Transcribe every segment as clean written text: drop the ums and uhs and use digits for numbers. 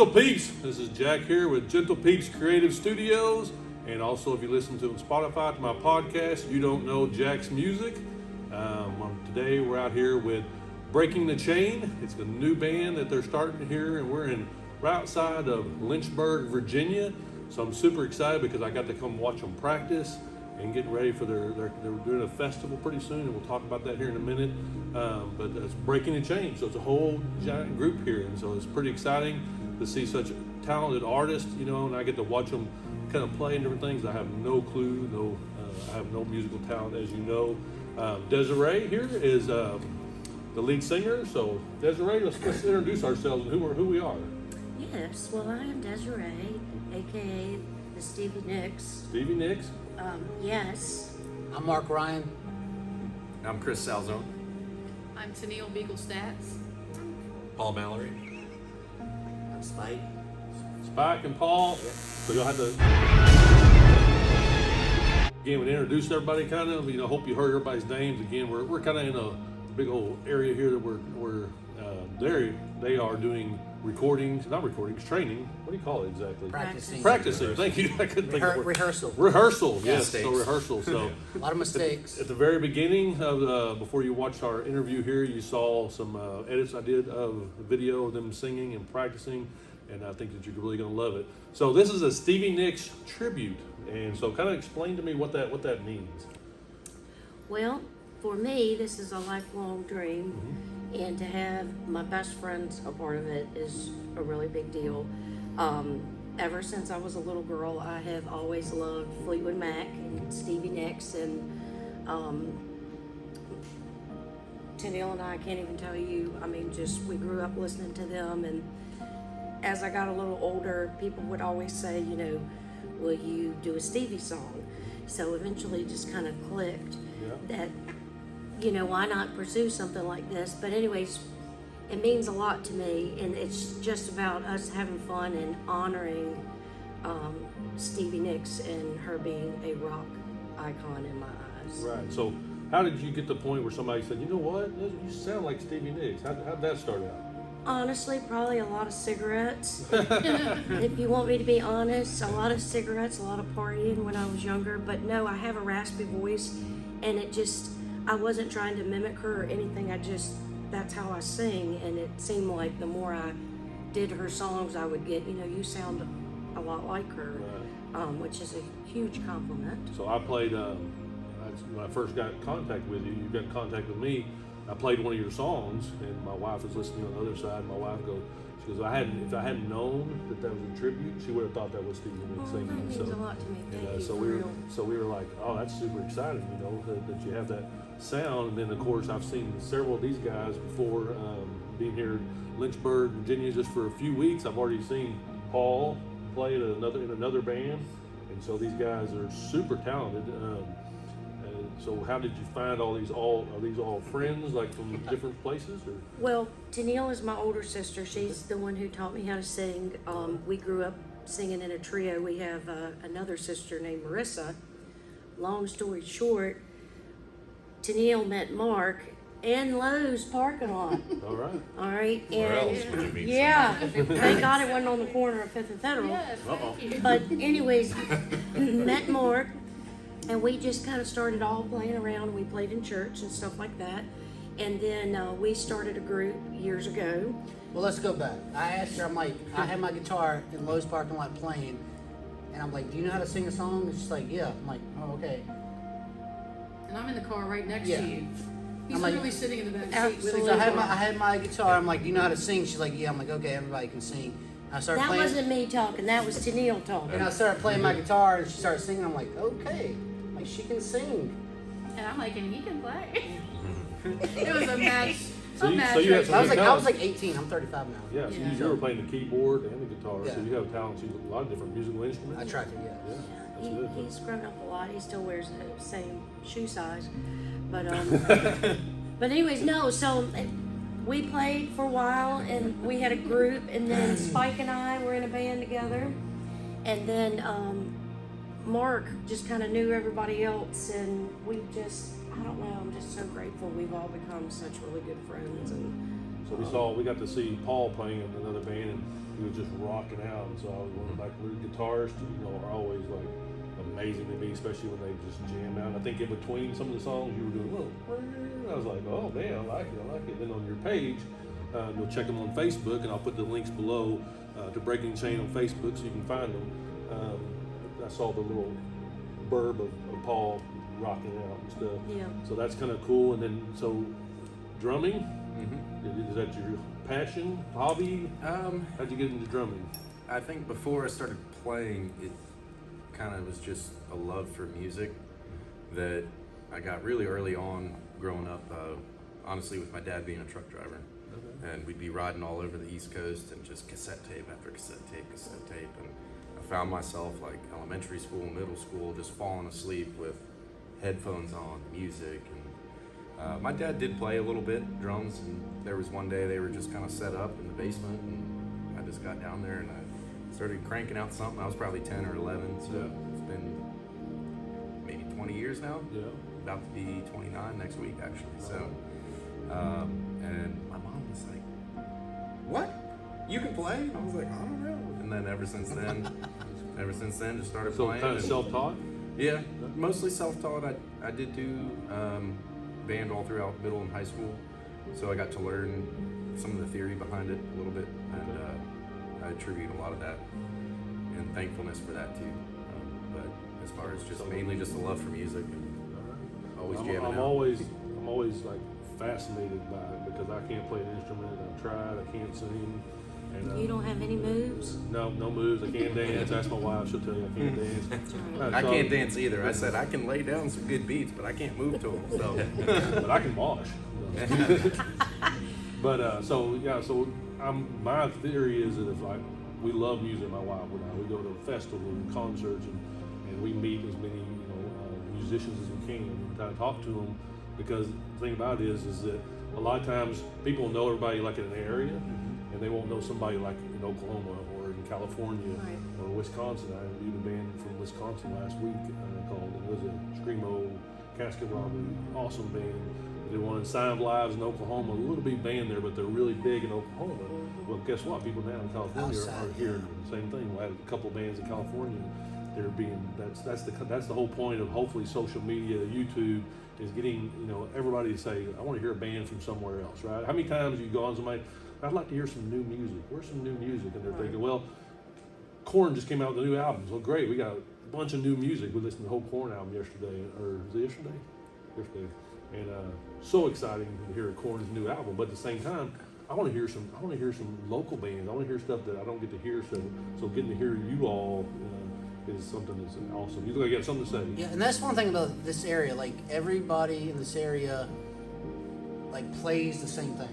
Gentle Peeps. This is Jack here with Gentle Peeps Creative Studios. And also, if you listen to Spotify to my podcast, You Don't Know Jack's Music. Today we're out here with Breaking the Chain. It's a new band that they're starting here, and we're right outside of Lynchburg, Virginia. So I'm super excited because I got to come watch them practice and getting ready for they're doing a festival pretty soon, and we'll talk about that here in a minute. But it's Breaking the Chain, so it's a whole giant group here, and so it's pretty exciting to see such talented artists, and I get to watch them kind of play and different things. I have no clue, I have no musical talent, as you know. Desiray here is the lead singer. So Desiray, let's introduce ourselves and who we are. Yes, well, I am Desiray, aka the Stevie Nicks. Stevie Nicks. Yes. I'm Mark Ryan. I'm Chris Salzone. I'm Tennille Beagle-Stats. Paul Mallory. I'm Spike. Spike and Paul. So you'll have to again introduce everybody kind of. Hope you heard everybody's names. Again, we're kind of in a big old area here that we're they are doing training. What do you call it exactly? Practicing. Thank you. I couldn't think of it. Rehearsal. Yes. So rehearsal. So a lot of mistakes. At the very beginning of before you watched our interview here, you saw some edits I did of the video of them singing and practicing, and I think that you're really going to love it. So this is a Stevie Nicks tribute, and so kind of explain to me what that means. Well, for me, this is a lifelong dream, and to have my best friends a part of it is a really big deal. Ever since I was a little girl, I have always loved Fleetwood Mac and Stevie Nicks, and Tennille and I can't even tell you, we grew up listening to them, and as I got a little older, people would always say, will you do a Stevie song? So eventually it just kind of clicked that, why not pursue something like this? But anyways, it means a lot to me, and it's just about us having fun and honoring Stevie Nicks and her being a rock icon in my eyes. Right. So how did you get to the point where somebody said, you know what, you sound like Stevie Nicks? How did that start out? Honestly, probably a lot of cigarettes. If you want me to be honest, a lot of cigarettes, a lot of partying when I was younger. But no, I have a raspy voice, and I wasn't trying to mimic her or anything. That's how I sing, and it seemed like the more I did her songs, I would get, you sound a lot like her, which is a huge compliment. So I played, when I first got in contact with you, you got in contact with me, I played one of your songs, and my wife was listening on the other side. My wife goes, if I hadn't known that was a tribute, she would have thought that was Stevie Nicks singing. That means a lot to me. Thank you. So we were like, oh, that's super exciting, that you have that sound. And then of course I've seen several of these guys before, being here in Lynchburg, Virginia, just for a few weeks. I've already seen Paul play in another band, and so these guys are super talented. So how did you find are these all friends, like from different places? Or? Well, Tennille is my older sister. She's the one who taught me how to sing. We grew up singing in a trio. We have another sister named Marissa. Long story short, Tennille met Mark in Lowe's parking lot. All right. Where else would you meet Yeah. Thank God it wasn't on the corner of 5th and Federal. Yes, thank you. But anyways, met Mark. And we just kind of started all playing around. We played in church and stuff like that. And then we started a group years ago. Well, let's go back. I asked her, I had my guitar in Lowe's parking lot playing, and I'm like, do you know how to sing a song? And she's like, yeah. I'm like, oh, okay. And I'm in the car right next Yeah. to you. He's I'm like, literally sitting in the back seat. Absolutely. So I had my guitar. I'm like, do you know how to sing? She's like, yeah. I'm like, okay, everybody can sing. And I started That playing. wasn't me talking. That was Tennille talking. And I started playing my guitar, and she started singing. I'm like, okay, like she can sing. And I'm like, and he can play. It was a match. So you had some I was like 18. I'm 35 now. Yeah, so you were playing the keyboard and the guitar, Yeah. so you have talent to use a lot of different musical instruments. I tried to, yeah. Yeah, that's good. He's grown up a lot. He still wears the same shoe size. But but anyways, no. So we played for a while, and we had a group, and then Spike and I were in a band together, and then Mark just kind of knew everybody else, and I don't know, I'm just so grateful we've all become such really good friends. And So we got to see Paul playing in another band, and he was just rocking out. And so I was wondering, like, guitarists, are always like amazing to me, especially when they just jam out. I think in between some of the songs you were doing, I was like, oh man, I like it. Then on your page, you'll check them on Facebook, and I'll put the links below to Breaking the Chain on Facebook so you can find them. I saw the little burb of Paul rocking out and stuff. Yeah. So that's kind of cool. And then, so drumming, is that your passion, hobby? How'd you get into drumming? I think before I started playing, it kind of was just a love for music that I got really early on growing up, honestly, with my dad being a truck driver. Okay. And we'd be riding all over the East Coast and just cassette tape after cassette tape. And I found myself, like, elementary school, middle school, just falling asleep with headphones on, music. And my dad did play a little bit, drums, and there was one day they were just kind of set up in the basement, and I just got down there and I started cranking out something. I was probably 10 or 11, so it's been maybe 20 years now. Yeah. About to be 29 next week, actually. So, and my mom was like, "What? You can play?" And I was like, "I don't know." And then ever since then, just started So playing. kind of and- self-taught? Yeah, mostly self-taught. I did do band all throughout middle and high school, so I got to learn some of the theory behind it a little bit, and I attribute a lot of that and thankfulness for that too. But as far as just mainly just a love for music, always jamming I'm out. always like fascinated by it because I can't play an instrument. I've tried. I can't sing. And, You don't have any moves? No moves. I can't dance. Ask my wife; she'll tell you I can't dance. That's right. I can't dance either. I said I can lay down some good beats, but I can't move to them. So, but I can wash. But so my theory is that if like we love music, my wife and I, we go to festivals and concerts and we meet as many musicians as we can and try to talk to them, because the thing about it is that a lot of times people know everybody like in an area, and they won't know somebody like in Oklahoma or in California Right. or Wisconsin. I interviewed a band from Wisconsin last week called, it was a Screamo Casket Robbery, awesome band. They won Sound Lives in Oklahoma, a little bitty band there, but they're really big in Oklahoma. Well, guess what? People down in California are hearing the same thing. I had a couple bands in California. That's the whole point of hopefully social media, YouTube, is getting everybody to say, I want to hear a band from somewhere else, right? How many times you go on somebody, I'd like to hear some new music. Where's some new music? And they're thinking, well, Korn just came out with a new album. Well, great, we got a bunch of new music. We listened to the whole Korn album yesterday, or was it yesterday? Yesterday. And so exciting to hear Korn's new album. But at the same time, I want to hear some local bands. I want to hear stuff that I don't get to hear. So getting to hear you all is something that's awesome. You look like you got something to say. Yeah, and that's one thing about this area. Like, everybody in this area, like, plays the same thing.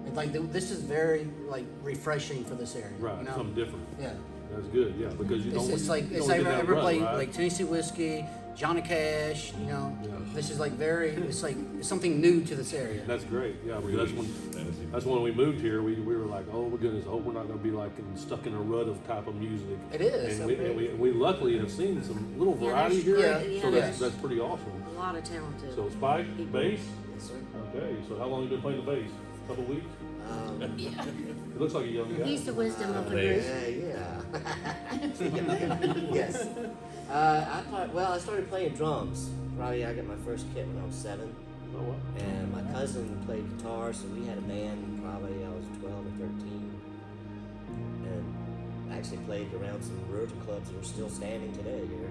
And, like, this is very, like, refreshing for this area. Right, You know? something different. Yeah. That's good, yeah, because you don't. It's you like don't it's get like that ever rut, play right? like Tennessee Whiskey, Johnny Cash. Yeah. This is like it's like something new to this area. That's great, yeah. Because that's when we moved here. We were like, oh my goodness, I hope we're not going to be like stuck in a rut of type of music. It is. And we luckily have seen some little Yeah, variety there's- here, yeah, so there's- that's pretty awesome. A lot of talented. So Spike, people. bass. Yes, sir. Okay, so how long have you been playing the bass? A couple weeks. Yeah. It looks like a young guy. He's the wisdom of the group. Yes. I started playing drums. Probably I got my first kit when I was 7. Oh, wow. And my cousin played guitar, so we had a band probably I was 12 or 13. And I actually played around some rotary clubs that are still standing today here.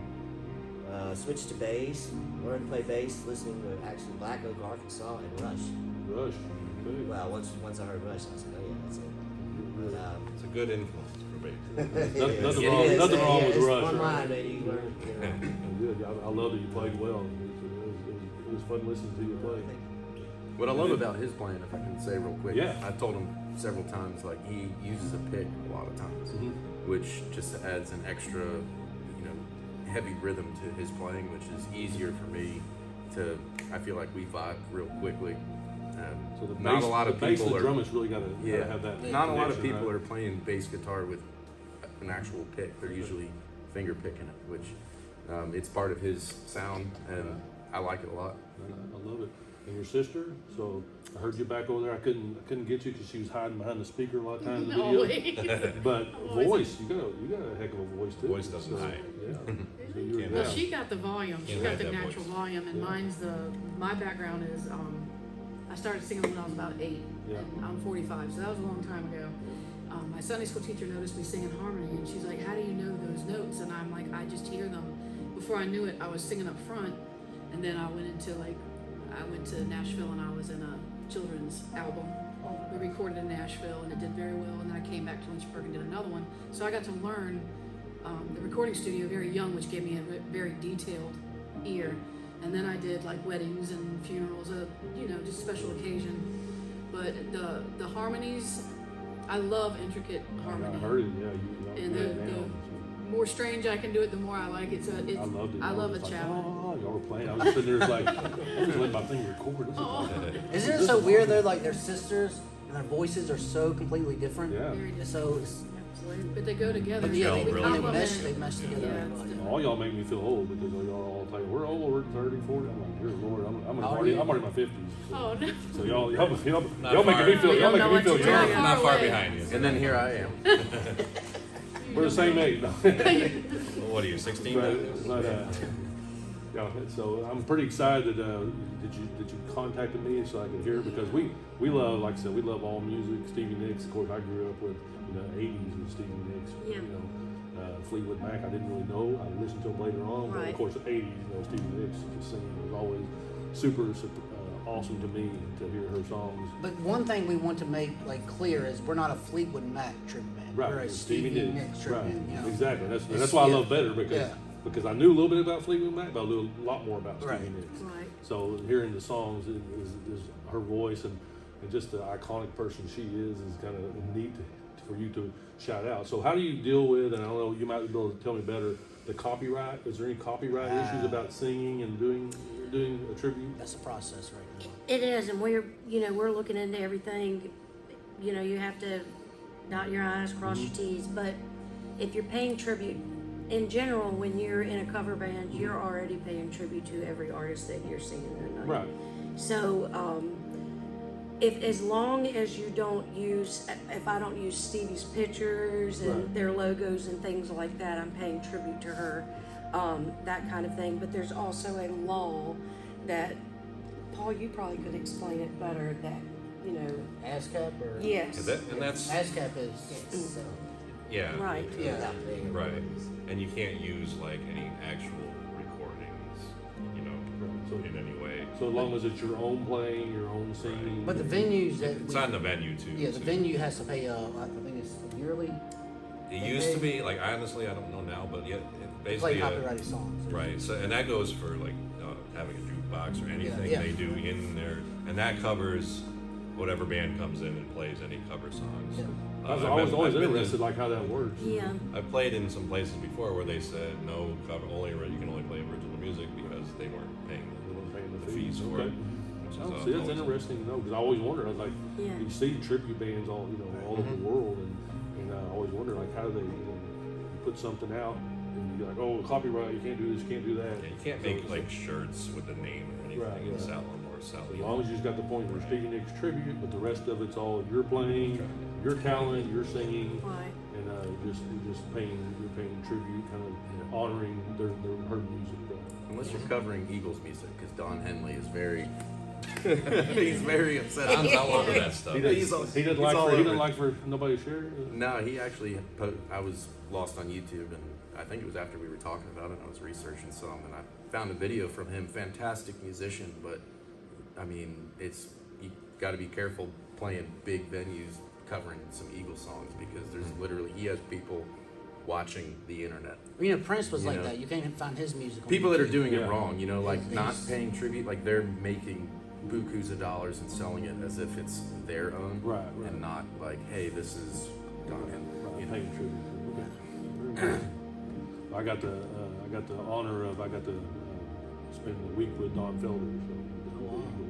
Switched to bass, learned to play bass, listening to actually Black Oak, Arkansas, and Rush. Rush. Okay. Well, once I heard Rush, I was like, oh yeah, that's it. But, It's a good influence for me. Nothing it wrong. is, Nothing wrong with it's Rush. One right? line, man, you learn. Good. I love that you played well. It was fun listening to you play. What I love about his playing, if I can say real quick, Yeah. I've told him several times, like, he uses a pick a lot of times, which just adds an extra, heavy rhythm to his playing, which is easier for me to. I feel like we vibe real quickly. So the Not bass, a lot of the bass people and are. the drummers really got to have that. Not a lot of connection, people right? are playing bass guitar with an actual pick. They're usually finger picking it, which it's part of his sound, and I like it a lot. I love it. and your sister. So I heard you back over there. I couldn't get you because she was hiding behind the speaker a lot of times in the video. Always. But voice, you got a heck of a voice too. Voice doesn't hide. Yeah. So you were- Well, yeah. she got the volume. She Can't got hide the that natural voice. volume, and my background is I started singing when I was about 8, Yeah. and I'm 45, so that was a long time ago. My Sunday school teacher noticed me singing harmony, and she's like, "How do you know those notes?" And I'm like, "I just hear them." Before I knew it, I was singing up front, and then I went to Nashville, and I was in a children's album. We recorded in Nashville, and it did very well. And then I came back to Lynchburg and did another one. So I got to learn the recording studio very young, which gave me a very detailed ear. And then I did like weddings and funerals, just special occasion. But the harmonies, I love intricate harmony. I heard it. Yeah, And you the more strange I can do it, the more I like it. So it's I loved it. I love a was like, challenge. oh, y'all were playing. I was sitting there like, I just let my thing record. This is Oh. like- Isn't it so weird though? Like their sisters and their voices are so completely different. Yeah. Very different. So, it's, But they go together. but yeah, They they complement. mesh together. Yeah, really it's well. different. All y'all make me feel old because y'all all like, we're old, we're 30, 40. I'm like, dear Lord, I'm How old are already you? in my 50s. So, Oh no. so y'all Not making me far. feel, We y'all don't know making me feel what you're young. doing. Not far away. behind you. And then here I am. We're the same age. What are you, 16? But yeah, so I'm pretty excited that you contacted me so I could hear it because we love, like I said, we love all music. Stevie Nicks, of course, I grew up with the 80s with Stevie Nicks. Yeah. Fleetwood Mac, I didn't really know. I listened to them later on, but Right. of course, the 80s, Stevie Nicks singing was always super awesome to me to hear her songs. But one thing we want to make like clear is we're not a Fleetwood Mac tribute band. Right, We're a it's Stevie Nicks right, tribute band. You know? exactly. That's It's- why I yeah. love better because Yeah. because I knew a little bit about Fleetwood Mac, but I knew a lot more about Right. Stevie Nicks. Right. So hearing the songs is her voice and just the iconic person she is kind of neat for you to shout out. So how do you deal with, and I don't know, you might be able to tell me better, the copyright? Is there any copyright issues about singing and doing a tribute? That's the process right now. It is, and we're looking into everything. You have to dot your I's, cross your T's. But if you're paying tribute, in general, when you're in a cover band, you're already paying tribute to every artist that you're singing the night. Right. So, if as long as you don't use, if I don't use Stevie's pictures and Right. their logos and things like that, I'm paying tribute to her, that kind of thing. But there's also a law that, Paul, you probably could explain it better. That ASCAP or yes, And that's, ASCAP is yeah. right. yeah. Without paying Right. royalties. And you can't use like any actual recordings, Right. in any way. So as long as it's your own playing, your own singing. But the venues that It's on the venue too. yeah, the too. venue has to pay. I think it's yearly. It used to be, like, honestly, I don't know now, but yeah, it Play basically. copyrighted songs. Right, so, and that goes for like having a jukebox or anything Yeah. they do in there, and that covers whatever band comes in and plays any cover songs. Yeah. I was I've always been in- interested, like how that works. Yeah. I've played in some places before where they said no cover, you can only play original music because they weren't paying They weren't paying the fees for Okay. it. Which is, Oh, see, that's always- interesting to know because I always wondered. I was like, Yeah. you see tribute bands all over the world, and I always wonder like how do they you put something out and you're like, oh, copyright, you can't do this, you can't do that. Yeah, you can't make like shirts with the name or anything Right, and right. sell them or sell As them. long as you just got the point where Stevie Nicks tribute, but the rest of it's all your playing, your talent, your singing, Right. and you're just paying tribute, kind of honoring her music. Unless you're covering Eagles music, because Don Henley is very, he's very upset. I'm all over that stuff. He He's doesn't all over it. like for nobody to share. No, he actually. I was lost on YouTube, and I think it was after we were talking about it. I was researching some, and I found a video from him. Fantastic musician, but I mean, you got to be careful playing big venues covering some Eagles songs because there's literally he has people watching the internet. Prince was You like know. that. You can't even find his music. On People that are YouTube. doing Yeah. it wrong, like They not just- paying tribute, like they're making bukus of dollars and selling it as if it's their own, Right, right. and not like, hey, this is Don Henley. Paying tribute. Okay. Very good. I got the honor of spend the week with Don Felder.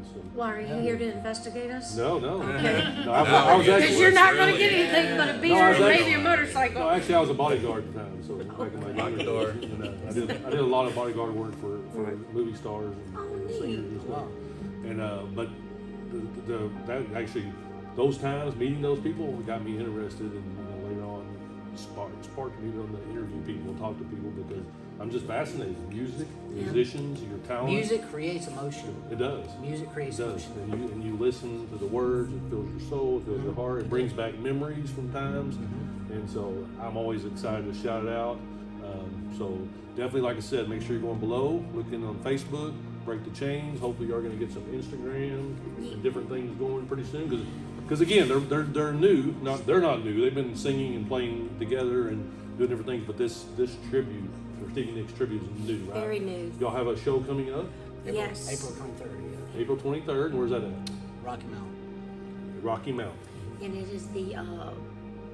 So. Why are you here to investigate us? No. Okay. No, I was Because actually. you're not going to really- get anything but a No, beer I was and actually- maybe a motorcycle. No, actually, I was a bodyguard at the time, so back in my Lock the door. and, I did a lot of bodyguard work for movie stars and singers and stuff. And but that actually, those times meeting those people got me interested, and later on sparked me on to interview people and talk to people, because I'm just fascinated. Music, musicians, your talent. Music creates emotion. It does. Music creates It does. emotion. And you listen to the words, it fills your soul, it fills your heart, it brings back memories from times. And so I'm always excited to shout it out. So definitely, like I said, make sure you're going below, looking on Facebook, Break the Chains. Hopefully you're going to get some Instagram and different things going pretty soon. Because again, they're new. They're not new. They've been singing and playing together and doing different things. But this tribute, or Stevie Nicks tribute, is new, right? Very new. Y'all have a show coming up? Yes. April 23rd, yeah. April 23rd. And where's that at? Rocky Mountain. Rocky Mountain. And it is the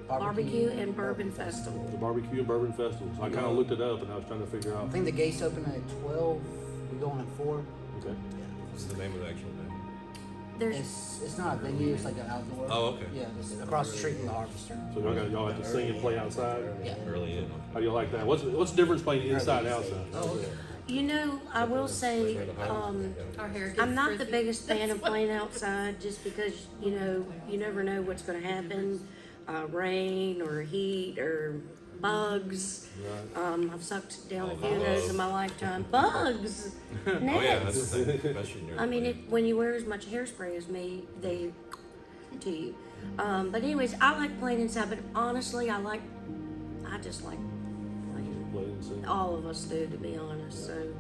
Barbecue and Bourbon Festival. The Barbecue and Bourbon Festival. So I kind of looked it up and I was trying to figure out. I think the gates open at 12. We're going at 4. Okay. Yeah. What's the name of the actual name? There's It's not a venue. It's like an outdoor. Oh, okay. Yeah, it's across the street from the Harvester. So y'all have to sing and play outside? Yeah. Early in. How do you like that? What's the difference playing inside and outside? Oh, okay. I will say, Our hair gets I'm not the frizzy. biggest fan of playing outside, just because you never know what's going to happen, rain or heat or bugs. I've sucked down a few of those in my lifetime. Bugs, Oh yeah, that's gnats. the thing. Especially in your I mean, when you wear as much hairspray as me, they to you. But anyways, I like playing inside. But honestly, I just like playing. Play and sing. All of us do, to be honest. So.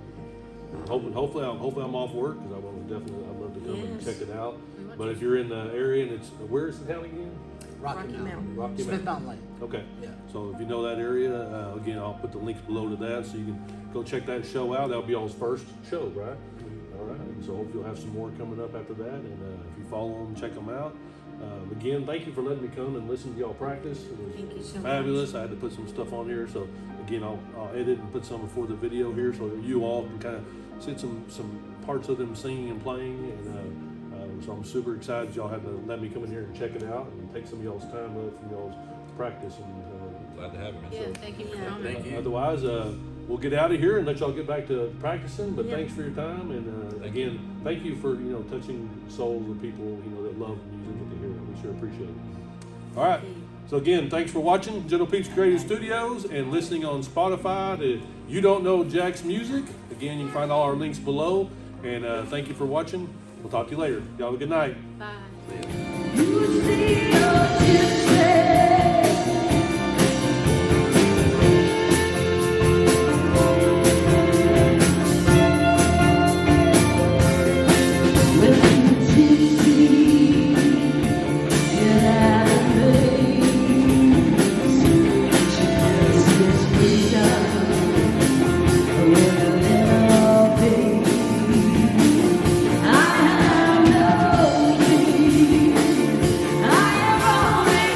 Hopefully I'm off work, because I'd love to come and Yes. check it out. But if you're in the area and where's the town again? Rocky Mountain. Rocky Smith Mountain. Mountain Lane. Okay. Yeah. So if you know that area, again, I'll put the links below to that, so you can go check that show out. That'll be y'all's first show, right? All right. And so hopefully you'll have some more coming up after that. And if you follow them, check them out. Again, thank you for letting me come and listen to y'all practice. It was Thank you so fabulous. I had to put some stuff on here, so again, I'll edit and put some before the video here, so that you all can kind of see some parts of them singing and playing. And so I'm super excited y'all had to let me come in here and check it out and take some of y'all's time up from y'all's practice. And Glad to have you. Yeah, thank you for Yeah. coming. Thank you. otherwise, we'll get out of here and let y'all get back to practicing. But Yeah. thanks for your time, and again, thank you for touching souls of people that love music and to hear it. We sure appreciate it. All right. So again, thanks for watching Gentle Peeps Creative Studios and listening on Spotify to You Don't Know Jack's Music. Again, you can find all our links below. And thank you for watching. We'll talk to you later. Y'all have a good night. Bye. You see your children. I am lonely.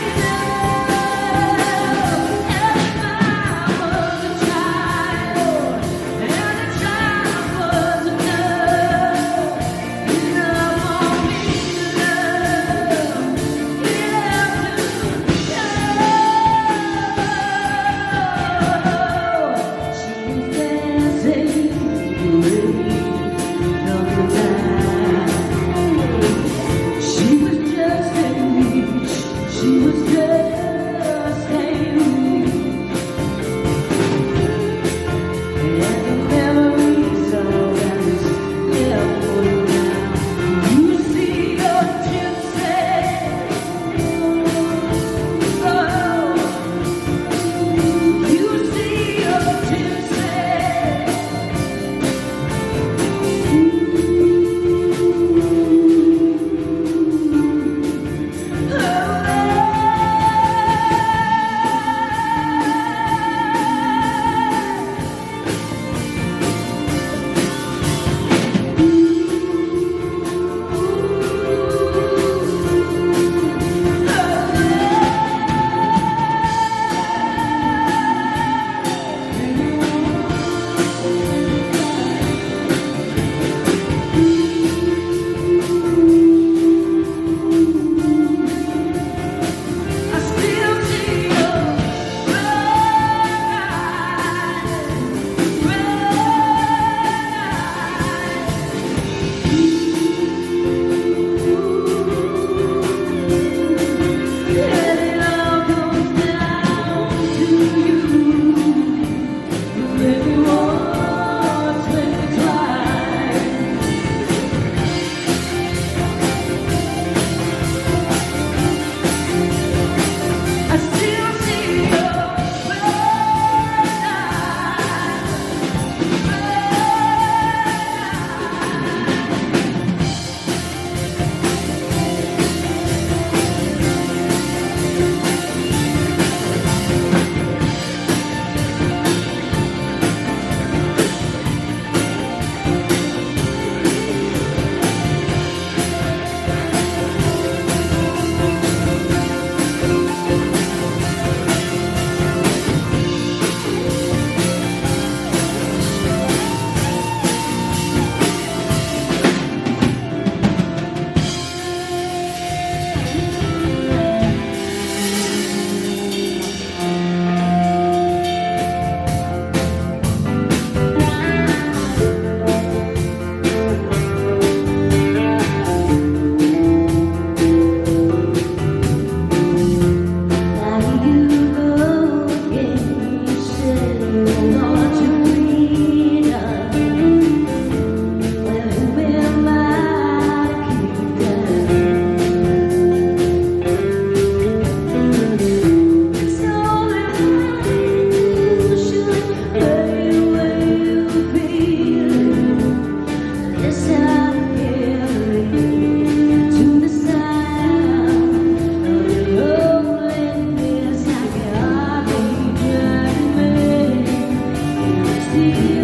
see